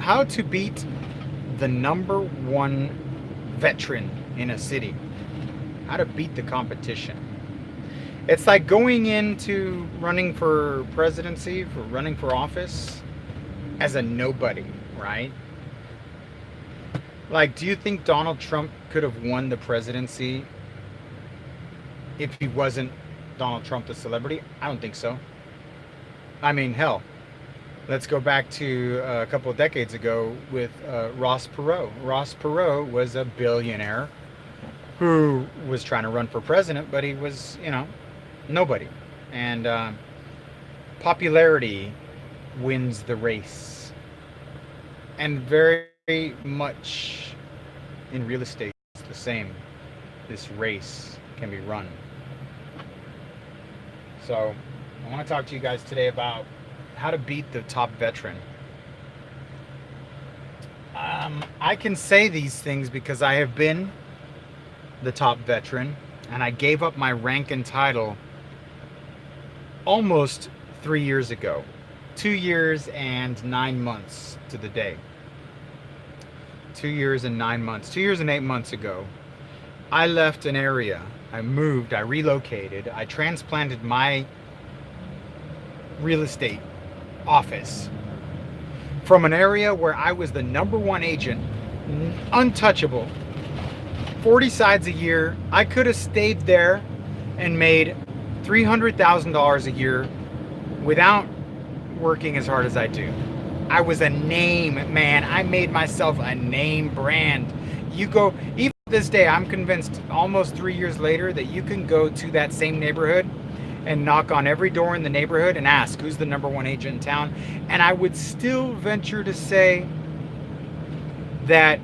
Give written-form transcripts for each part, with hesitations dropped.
how to beat the number one veteran in a city. How to beat the competition. It's like going into running for presidency, for running for office as a nobody, right? Like, do you think Donald Trump could have won the presidency if he wasn't Donald Trump, the celebrity? I don't think so. I mean, hell, let's go back to a couple of decades ago with Ross Perot. Ross Perot was a billionaire who was trying to run for president, but he was, nobody. And popularity wins the race. And very much in real estate, it's the same. This race can be run. So I want to talk to you guys today about how to beat the top veteran. I can say these things because I have been the top veteran, and I gave up my rank and title almost 3 years ago. 2 years and 9 months to the day. 2 years and 9 months. 2 years and 8 months ago, I left an area. I moved, I relocated, I transplanted my real estate office from an area where I was the number one agent, untouchable, 40 sides a year. I could have stayed there and made $300,000 a year without working as hard as I do. I was a name, man. I made myself a name brand. You go, even to this day, I'm convinced almost 3 years later that you can go to that same neighborhood and knock on every door in the neighborhood and ask who's the number one agent in town. And I would still venture to say that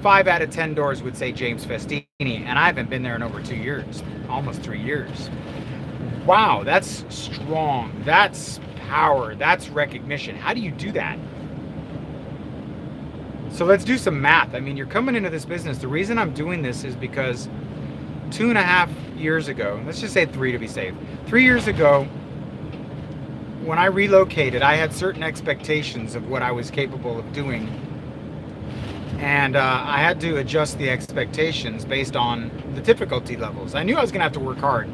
5 out of 10 doors would say James Festini, and I haven't been there in over 2 years, almost 3 years. Wow, that's strong. That's power. That's recognition. How do you do that? So let's do some math. I mean, you're coming into this business. The reason I'm doing this is because 2.5 years ago, let's just say 3 to be safe. 3 years ago, when I relocated, I had certain expectations of what I was capable of doing. And I had to adjust the expectations based on the difficulty levels. I knew I was going to have to work hard.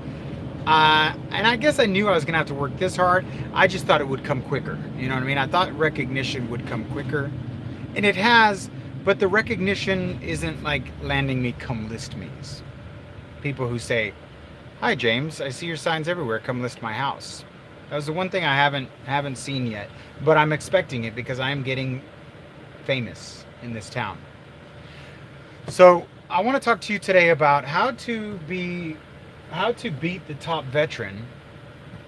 And I guess I knew I was going to have to work this hard. I just thought it would come quicker. You know what I mean? I thought recognition would come quicker. And it has, but the recognition isn't like landing me come list me's. People who say, "Hi James, I see your signs everywhere, come list my house." That was the one thing I haven't seen yet, but I'm expecting it because I am getting famous in this town. So I want to talk to you today about how to beat the top veteran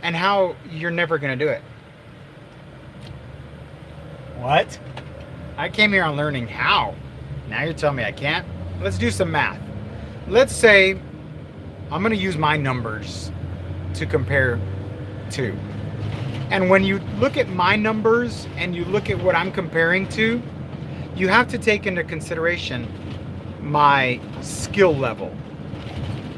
and how you're never going to do it. What? I came here on learning how. Now you're telling me I can't? Let's do some math. Let's say I'm going to use my numbers to compare to. And when you look at my numbers and you look at what I'm comparing to, you have to take into consideration my skill level.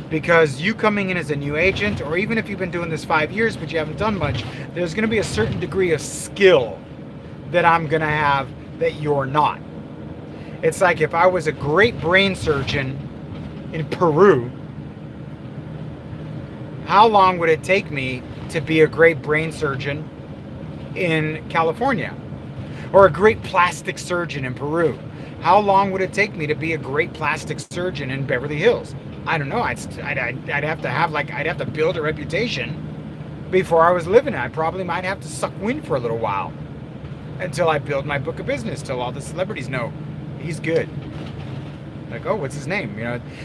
Because you coming in as a new agent, or even if you've been doing this 5 years but you haven't done much, there's going to be a certain degree of skill that I'm going to have that you're not. It's like if I was a great brain surgeon in Peru, how long would it take me to be a great brain surgeon in California? Or a great plastic surgeon in Peru? How long would it take me to be a great plastic surgeon in Beverly Hills? I don't know. I'd have to build a reputation before I was living it. I probably might have to suck wind for a little while until I build my book of business, till all the celebrities know he's good. Like, oh, what's his name?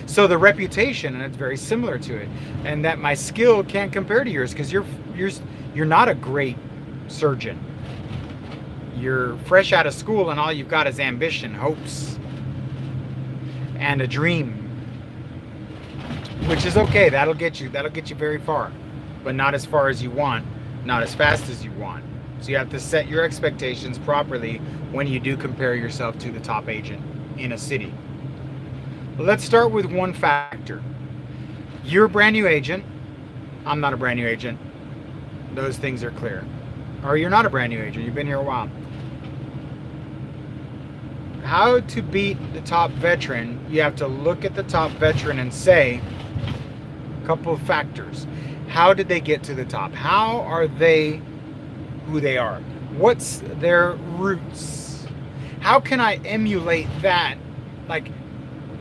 So the reputation, and it's very similar to it, and that my skill can't compare to yours because you're not a great surgeon. You're fresh out of school, and all you've got is ambition, hopes, and a dream, which is okay. That'll get you very far, but not as far as you want, not as fast as you want. So you have to set your expectations properly when you do compare yourself to the top agent in a city. Let's start with one factor. You're a brand new agent. I'm not a brand new agent. Those things are clear. Or you're not a brand new agent. You've been here a while. how to beat the top veteran, you have to look at the top veteran and say a couple of factors. How did they get to the top? How are they who they are? What's their roots? How can I emulate that? Like,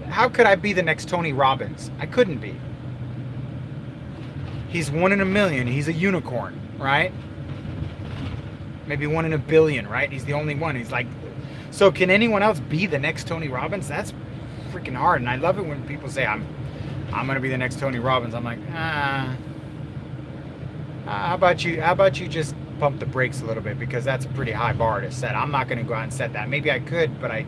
how could I be the next Tony Robbins? I couldn't be. He's 1 in a million. He's a unicorn, right? Maybe 1 in a billion, right? He's the only one. He's like, so can anyone else be the next Tony Robbins? That's freaking hard. And I love it when people say, I'm going to be the next Tony Robbins. I'm like, how about you just pump the brakes a little bit, because that's a pretty high bar to set. I'm not going to go out and set that. Maybe I could, but I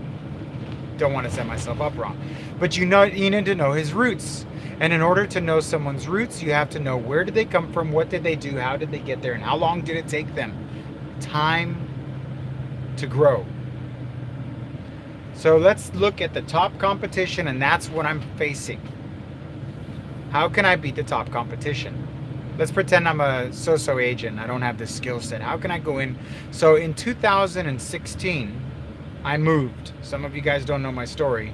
don't want to set myself up wrong. But you need to know his roots. And in order to know someone's roots, you have to know where did they come from, what did they do, how did they get there, and how long did it take them? Time to grow. So let's look at the top competition, and that's what I'm facing. How can I beat the top competition? Let's pretend I'm a so-so agent. I don't have this skill set. How can I go in? So in 2016, I moved. Some of you guys don't know my story.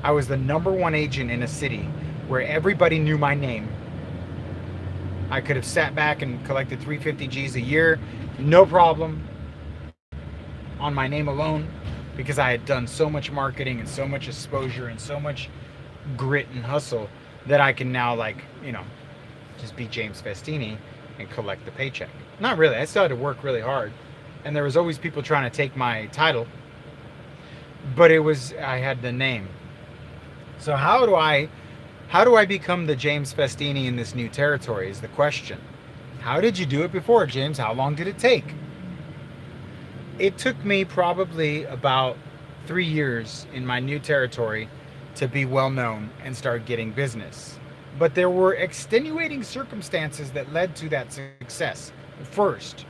I was the #1 agent in a city where everybody knew my name. I could have sat back and collected 350 G's a year, no problem, on my name alone, because I had done so much marketing and so much exposure and so much grit and hustle that I can now, like, just be James Festini and collect the paycheck. Not really. I still had to work really hard, and there was always people trying to take my title, but I had the name. So how do I become the James Festini in this new territory is the question. How did you do it before, James? How long did it take? It took me probably about 3 years in my new territory to be well known and start getting business. But there were extenuating circumstances that led to that success. First,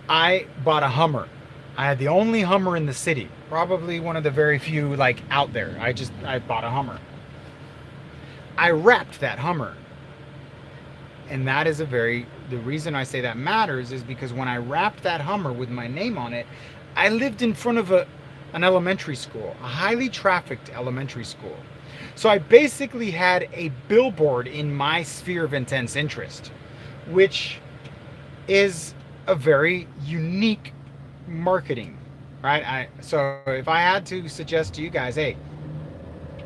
I bought a Hummer. I had the only Hummer in the city, probably one of the very few out there. I bought a Hummer. I wrapped that Hummer. And that is the reason I say that matters is because when I wrapped that Hummer with my name on it, I lived in front of an elementary school, a highly trafficked elementary school. So I basically had a billboard in my sphere of intense interest, which is a very unique marketing, right? So if I had to suggest to you guys, hey,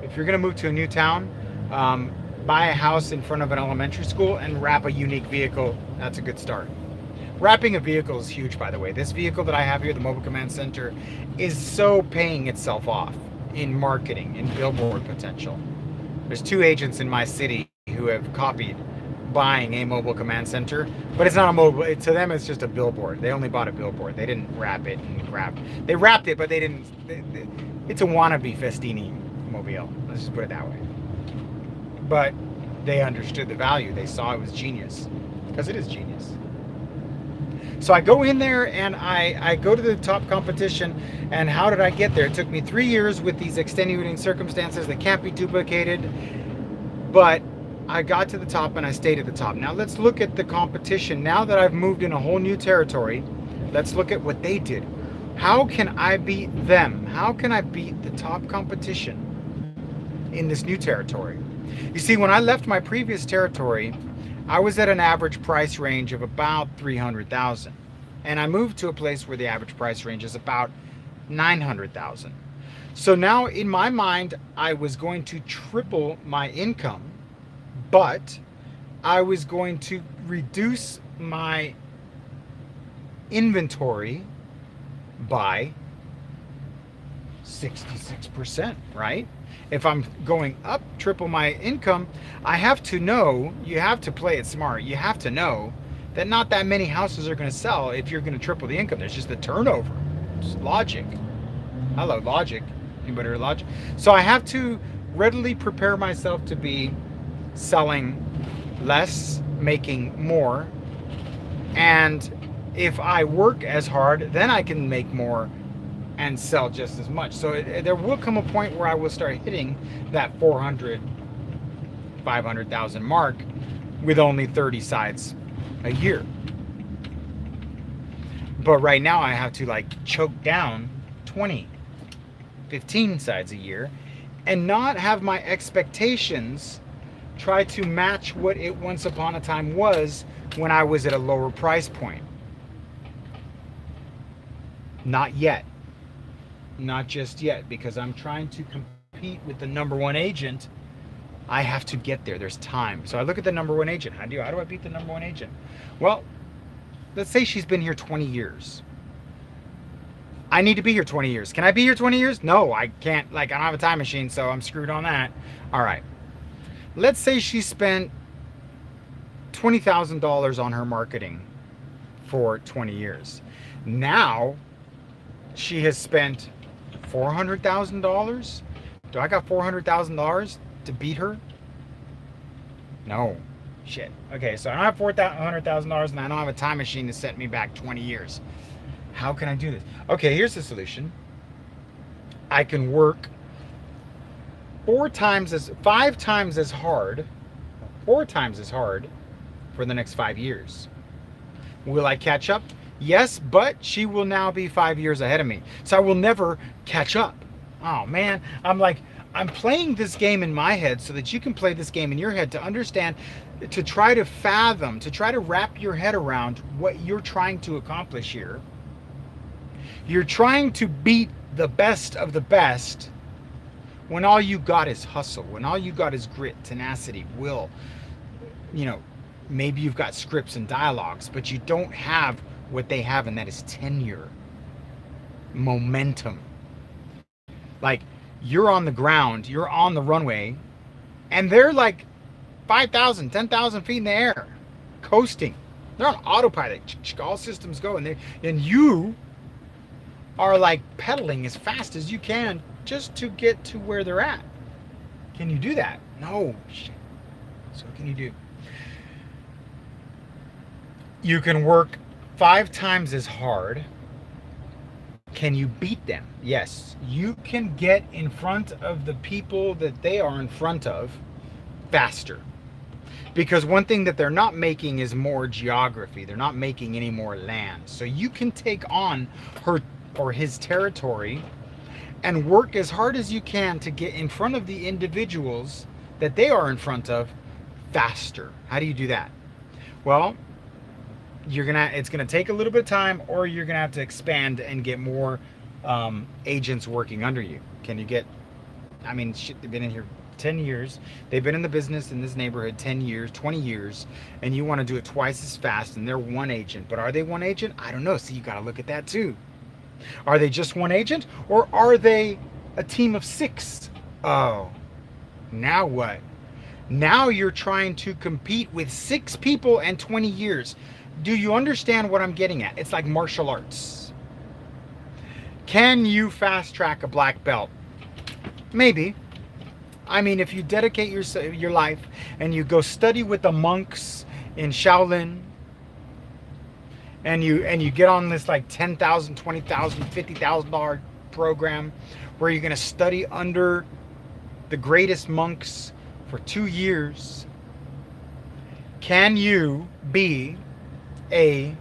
if you're going to move to a new town, buy a house in front of an elementary school and wrap a unique vehicle. That's a good start. Wrapping a vehicle is huge, by the way. This vehicle that I have here, the Mobile Command Center, is so paying itself off in marketing and billboard potential. There's 2 agents in my city who have copied buying a Mobile Command Center, but it's not a mobile. To them, it's just a billboard. They only bought a billboard. They didn't wrap it and grab. They wrapped it, but they didn't. It's a wannabe Festini mobile. Let's just put it that way. But they understood the value. They saw it was genius, because it is genius. So I go in there and I go to the top competition. And how did I get there? It took me 3 years with these extenuating circumstances that can't be duplicated. But I got to the top and I stayed at the top. Now let's look at the competition. Now that I've moved in a whole new territory, let's look at what they did. How can I beat them? How can I beat the top competition in this new territory? You see, when I left my previous territory, I was at an average price range of about $300,000. And I moved to a place where the average price range is about $900,000. So now in my mind, I was going to triple my income, but I was going to reduce my inventory by 66%, right? If I'm going up triple my income, I have to know, you have to play it smart. You have to know that not that many houses are going to sell if you're going to triple the income. There's just the turnover. It's logic. Hello, logic. Anybody heard logic? So I have to readily prepare myself to be selling less, making more. And if I work as hard, then I can make more and sell just as much. So there will come a point where I will start hitting that 400, 500,000 mark with only 30 sides a year. But right now I have to choke down 20 15 sides a year, and not have my expectations try to match what it once upon a time was when I was at a lower price point. Not yet. Not just yet, because I'm trying to compete with the number one agent. I have to get there. There's time. So I look at the number one agent. How do I beat the number one agent? Well, let's say she's been here 20 years. I need to be here 20 years. Can I be here 20 years? No, I can't. Like, I don't have a time machine, so I'm screwed on that. All right. Let's say she spent $20,000 on her marketing for 20 years. Now she has spent $400,000. Do I got $400,000 to beat her? No. Shit. Okay, so I don't have $400,000 and I don't have a time machine to set me back 20 years. How can I do this? Okay, here's the solution. I can work 4 times as hard for the next 5 years. Will I catch up? Yes, but she will now be 5 years ahead of me. So I will never catch up. Oh man, I'm playing this game in my head so that you can play this game in your head to understand, to try to fathom, to try to wrap your head around what you're trying to accomplish here. You're trying to beat the best of the best when all you got is hustle, when all you got is grit, tenacity, will. You know, maybe you've got scripts and dialogues, but you don't have what they have, and that is tenure, momentum. Like, you're on the ground, you're on the runway, and they're like 5,000, 10,000 feet in the air, coasting. They're on autopilot, all systems go, and you are like pedaling as fast as you can just to get to where they're at. Can you do that? No. Shit. So what can you do? You can work 5 times as hard. Can you beat them? Yes. You can get in front of the people that they are in front of faster. Because one thing that they're not making is more geography. They're not making any more land. So you can take on her or his territory and work as hard as you can to get in front of the individuals that they are in front of faster. How do you do that? Well, it's gonna take a little bit of time, or you're gonna have to expand and get more agents working under you. Can you get, I mean, shit, they've been in here 10 years. They've been in the business in this neighborhood 10 years, 20 years, and you want to do it twice as fast, and they're one agent. But are they one agent? I don't know. So you got to look at that too. Are they just one agent, or are they a team of 6? Oh, now what? Now you're trying to compete with 6 people and 20 years. Do you understand what I'm getting at? It's like martial arts. Can you fast track a black belt? Maybe. I mean, if you dedicate your life and you go study with the monks in Shaolin, and you get on this like $10,000, $20,000, $50,000 program where you're going to study under the greatest monks for 2 years, can you be a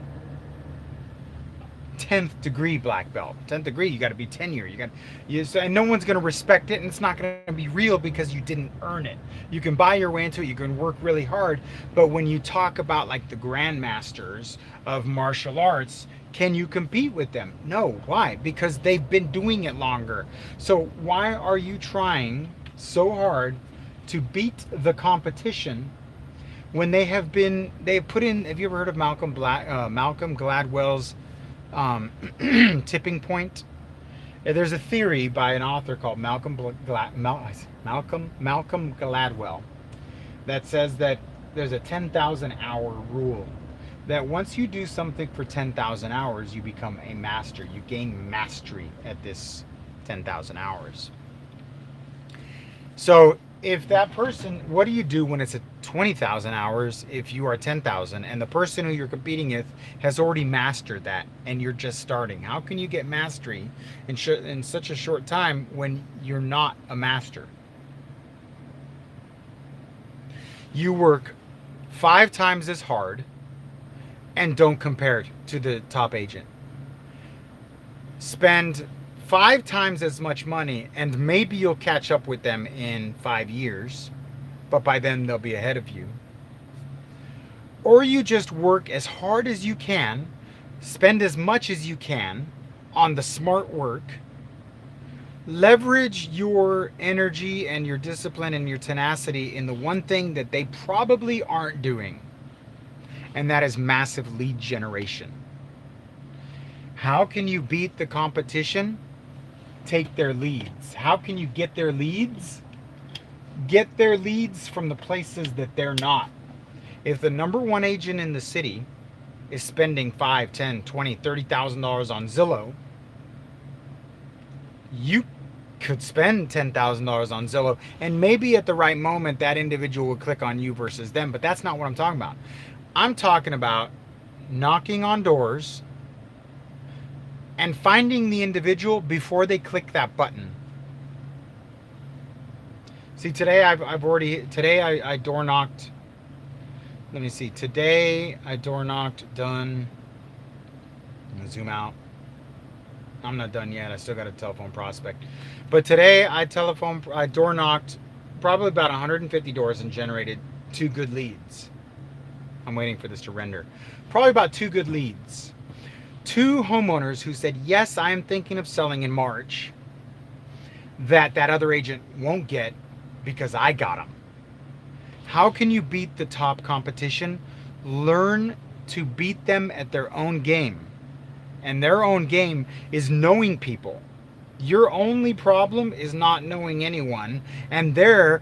10th degree black belt? 10th degree, you got to be tenure. And no one's going to respect it, and it's not going to be real because you didn't earn it. You can buy your way into it, you can work really hard, but when you talk about like the grandmasters of martial arts, can you compete with them? No. Why? Because they've been doing it longer. So why are you trying so hard to beat the competition when they've put in, have you ever heard of Malcolm Gladwell's tipping point? There's a theory by an author called Malcolm Gladwell that says that there's a 10,000 hour rule, that once you do something for 10,000 hours, you become a master. You gain mastery at this 10,000 hours. So if that person, what do you do when it's at 20,000 hours if you are 10,000 and the person who you're competing with has already mastered that and you're just starting? How can you get mastery in such a short time when you're not a master? You work 5 times as hard and don't compare to the top agent. Spend 5 times as much money, and maybe you'll catch up with them in 5 years, but by then they'll be ahead of you. Or you just work as hard as you can, spend as much as you can on the smart work, leverage your energy and your discipline and your tenacity in the one thing that they probably aren't doing, and that is massive lead generation. How can you beat the competition? Take their leads. How can you get their leads? Get their leads from the places that they're not. If the number one agent in the city is spending $5, $10, $20, $30,000 on Zillow, you could spend $10,000 on Zillow, and maybe at the right moment that individual will click on you versus them, but that's not what I'm talking about. I'm talking about knocking on doors and finding the individual before they click that button. See, today I door knocked. Let me see. Today I door knocked, done. I'm gonna zoom out. I'm not done yet. I still got a telephone prospect. But today I door knocked probably about 150 doors and generated 2 good leads. I'm waiting for this to render. Probably about 2 good leads. 2 homeowners who said, yes, I am thinking of selling in March, that other agent won't get because I got them. How can you beat the top competition? Learn to beat them at their own game. And their own game is knowing people. Your only problem is not knowing anyone, and their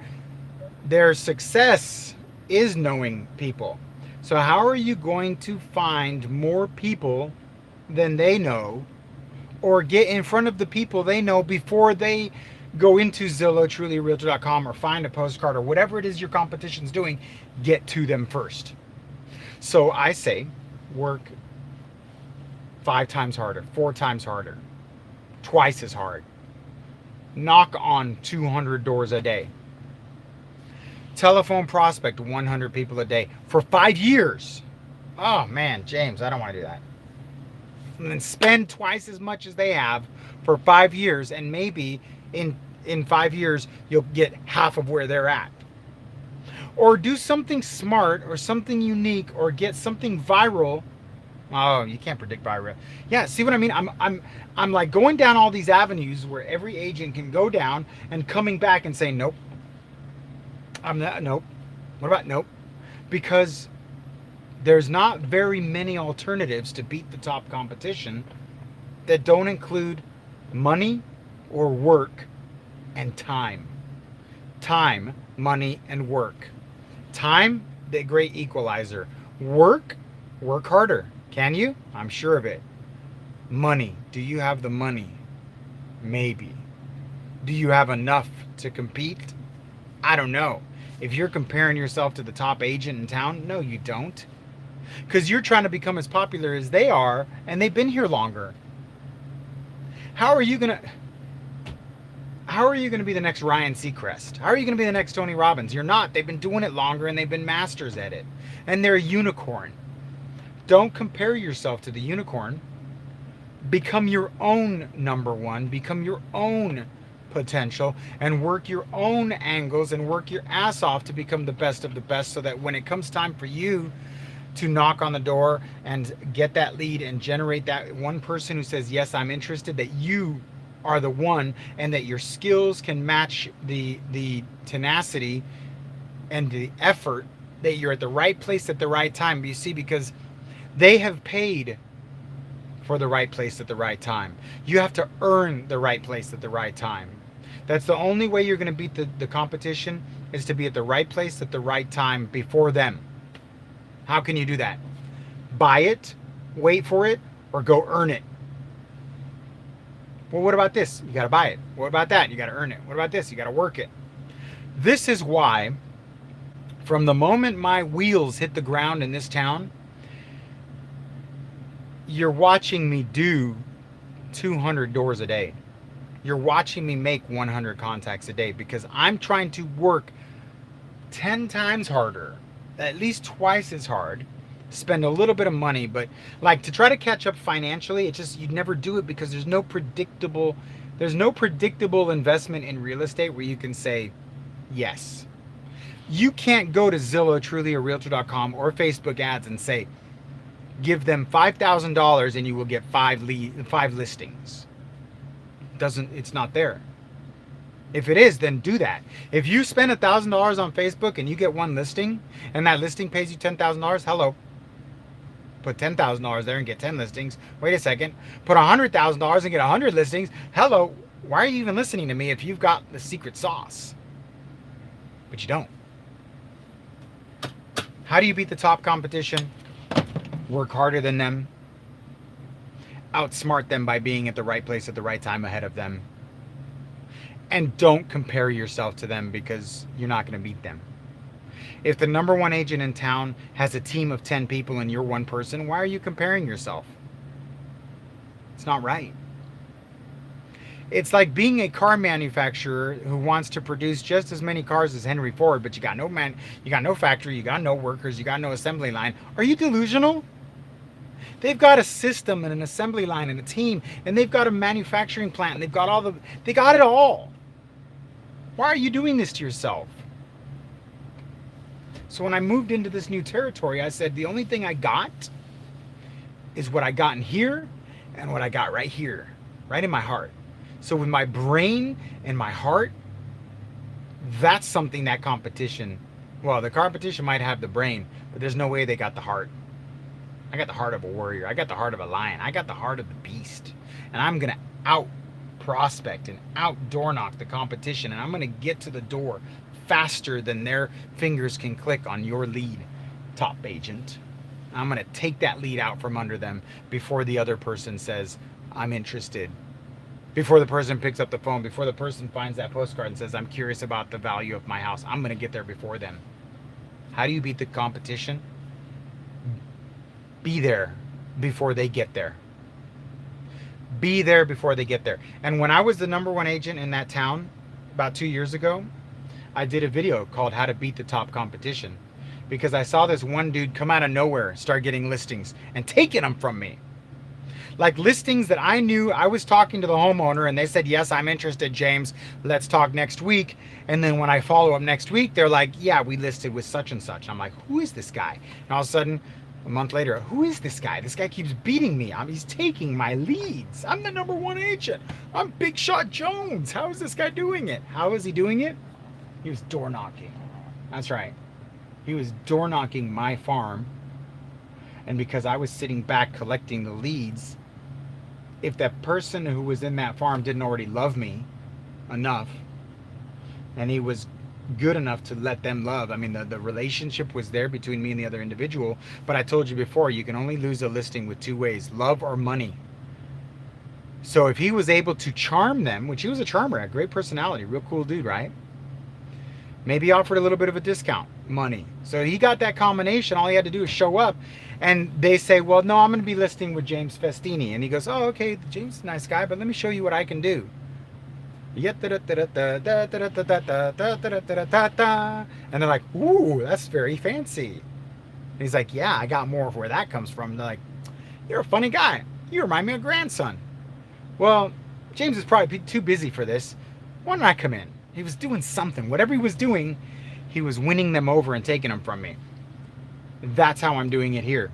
success is knowing people. So how are you going to find more people than they know, or get in front of the people they know before they go into Zillow, TrulyRealtor.com, or find a postcard, or whatever it is your competition's doing? Get to them first. So I say, work 5 times harder, 4 times harder, twice as hard. Knock on 200 doors a day. Telephone prospect 100 people a day for 5 years. Oh man, James, I don't want to do that. And then spend twice as much as they have for 5 years, and maybe in 5 years you'll get half of where they're at. Or do something smart or something unique, or get something viral. Oh, you can't predict viral. Yeah, see what I mean? I'm like going down all these avenues where every agent can go down and coming back and say, nope. I'm not, nope. What about nope? Because there's not very many alternatives to beat the top competition that don't include money or work and time. Time, money, and work. Time, the great equalizer. Work harder. Can you? I'm sure of it. Money. Do you have the money? Maybe. Do you have enough to compete? I don't know. If you're comparing yourself to the top agent in town, no, you don't. Because you're trying to become as popular as they are, and they've been here longer. How are you gonna be the next Ryan Seacrest? How are you gonna be the next Tony Robbins? You're not. They've been doing it longer, and they've been masters at it. And they're a unicorn. Don't compare yourself to the unicorn. Become your own number one. Become your own potential, and work your own angles and work your ass off to become the best of the best, so that when it comes time for you to knock on the door and get that lead and generate that one person who says, yes, I'm interested, that you are the one, and that your skills can match the tenacity and the effort, that you're at the right place at the right time. You see, because they have paid for the right place at the right time. You have to earn the right place at the right time. That's the only way you're going to beat the competition, is to be at the right place at the right time before them. How can you do that? Buy it, wait for it, or go earn it. Well, what about this? You got to buy it. What about that? You got to earn it. What about this? You got to work it. This is why, from the moment my wheels hit the ground in this town, you're watching me do 200 doors a day. You're watching me make 100 contacts a day, because I'm trying to work 10 times harder, at least twice as hard, spend a little bit of money, but like to try to catch up financially, it just, you'd never do it because there's no predictable investment in real estate where you can say yes. You can't go to Zillow, Truly, or Realtor.com or Facebook ads and say, give them $5,000 and you will get five listings. It's not there. If it is, then do that. If you spend $1,000 on Facebook and you get one listing and that listing pays you $10,000, hello. Put $10,000 there and get 10 listings. Wait a second. Put $100,000 and get 100 listings. Hello. Why are you even listening to me if you've got the secret sauce? But you don't. How do you beat the top competition? Work harder than them. Outsmart them by being at the right place at the right time ahead of them. And don't compare yourself to them because you're not going to beat them. If the number one agent in town has a team of 10 people and you're one person, why are you comparing yourself? It's not right. It's like being a car manufacturer who wants to produce just as many cars as Henry Ford, but you got no factory, you got no workers, you got no assembly line. Are you delusional? They've got a system and an assembly line and a team, and they've got a manufacturing plant, and they got it all. Why are you doing this to yourself? So when I moved into this new territory, I said, the only thing I got is what I got in here and what I got right here, right in my heart. So with my brain and my heart, that's something that competition, well, the competition might have the brain, but there's no way they got the heart. I got the heart of a warrior. I got the heart of a lion. I got the heart of the beast. And I'm going to out prospect and out door knock the competition. And I'm going to get to the door faster than their fingers can click on your lead, top agent. I'm going to take that lead out from under them before the other person says, I'm interested. Before the person picks up the phone, before the person finds that postcard and says, I'm curious about the value of my house. I'm going to get there before them. How do you beat the competition? Be there before they get there. Be there before they get there. And when I was the number one agent in that town about 2 years ago, I did a video called How to Beat the Top Competition, because I saw this one dude come out of nowhere, start getting listings and taking them from me. Like listings that I knew. I was talking to the homeowner and they said, yes, I'm interested, James. Let's talk next week. And then when I follow up next week, they're like, yeah, we listed with such and such. I'm like, who is this guy? And all of a sudden, a month later, who is this guy? This guy keeps beating me. He's taking my leads. I'm the number one agent. I'm Big Shot Jones. How is this guy doing it? How is he doing it? He was door knocking. That's right. He was door knocking my farm. And because I was sitting back collecting the leads, if that person who was in that farm didn't already love me enough, and he was good enough to let them love, I mean, the relationship was there between me and the other individual. But I told you before, you can only lose a listing with two ways, love or money. So if he was able to charm them, which he was a charmer, a great personality, real cool dude, right? Maybe offered a little bit of a discount, money. So he got that combination. All he had to do is show up. And they say, well, no, I'm going to be listing with James Festini. And he goes, oh, okay, James is a nice guy, but let me show you what I can do. And they're like, ooh, that's very fancy. And he's like, yeah, I got more of where that comes from. And they're like, you're a funny guy. You remind me of grandson. Well, James is probably too busy for this. Why don't I come in? He was doing something. Whatever he was doing, he was winning them over and taking them from me. That's how I'm doing it here.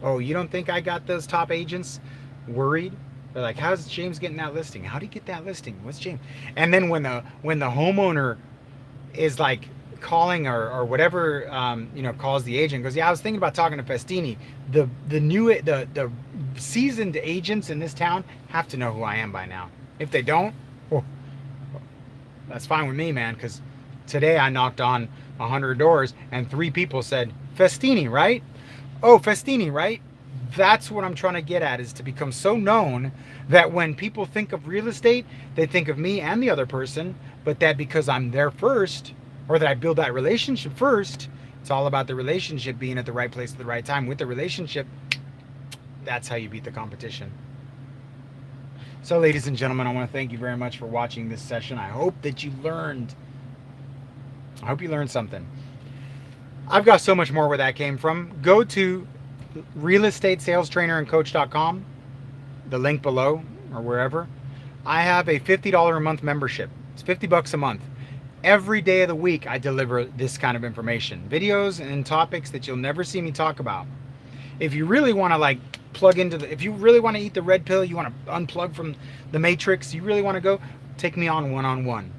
Oh, you don't think I got those top agents worried? They're like, how's James getting that listing? How did he get that listing? What's James? And then when the homeowner is like calling or whatever, calls the agent, goes, yeah, I was thinking about talking to Festini. The seasoned agents in this town have to know who I am by now. If they don't, that's fine with me, man, because today I knocked on 100 doors and 3 people said, Festini, right? Oh, Festini, right? That's what I'm trying to get at, is to become so known that when people think of real estate, they think of me and the other person, but that because I'm there first, or that I build that relationship first, it's all about the relationship being at the right place at the right time. With the relationship, that's how you beat the competition. So, ladies and gentlemen, I want to thank you very much for watching this session. I hope that you learned. I hope you learned something. I've got so much more where that came from. Go to realestateSalesTrainerandCoach.com, the link below or wherever. I have a $50 a month membership. It's $50 a month. Every day of the week, I deliver this kind of information, videos and topics that you'll never see me talk about. If you really want to like plug into if you really want to eat the red pill, you want to unplug from the matrix, you really want to go, take me on one-on-one.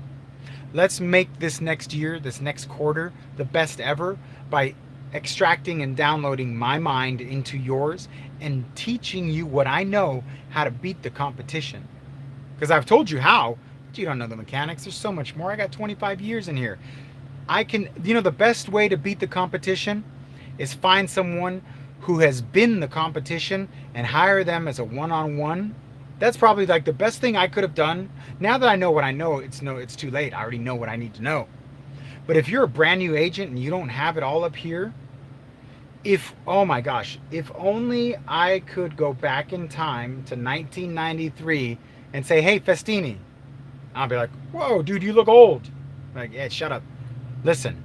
Let's make this next year, this next quarter, the best ever by extracting and downloading my mind into yours and teaching you what I know, how to beat the competition. Because I've told you how, but you don't know the mechanics. There's so much more. I got 25 years in here. I can, the best way to beat the competition is find someone who has been the competition and hire them as a one-on-one. That's probably like the best thing I could have done. Now that I know what I know, it's too late. I already know what I need to know. But if you're a brand new agent and you don't have it all up here, oh my gosh, if only I could go back in time to 1993 and say, hey, Festini, I'll be like, whoa, dude, you look old. Like, yeah, shut up. Listen,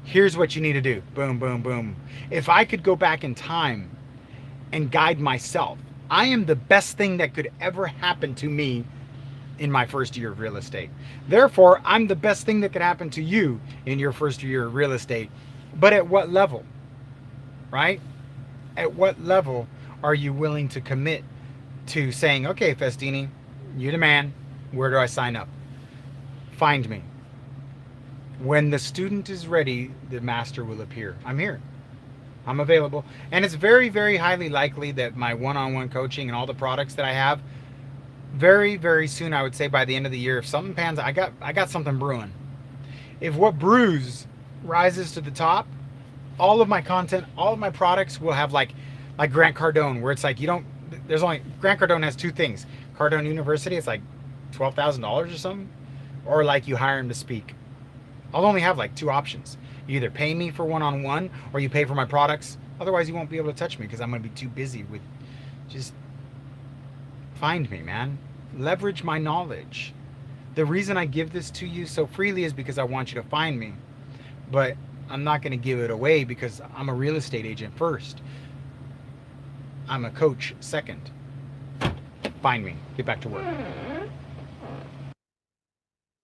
here's what you need to do. Boom, boom, boom. If I could go back in time and guide myself, I am the best thing that could ever happen to me in my first year of real estate. Therefore, I'm the best thing that could happen to you in your first year of real estate. But at what level, right? At what level are you willing to commit to saying, okay, Festini, you're the man. Where do I sign up? Find me. When the student is ready, the master will appear. I'm here. I'm available. And it's very, very highly likely that my one-on-one coaching and all the products that I have, very, very soon, I would say by the end of the year, if something pans, I got something brewing. If what brews rises to the top, all of my content, all of my products will have like Grant Cardone, where it's like Grant Cardone has two things. Cardone University, it's like $12,000 or something, or like you hire him to speak. I'll only have like two options. You either pay me for one-on-one or you pay for my products. Otherwise, you won't be able to touch me because I'm going to be too busy with just find me, man. Leverage my knowledge. The reason I give this to you so freely is because I want you to find me. But I'm not going to give it away because I'm a real estate agent first. I'm a coach second. Find me. Get back to work.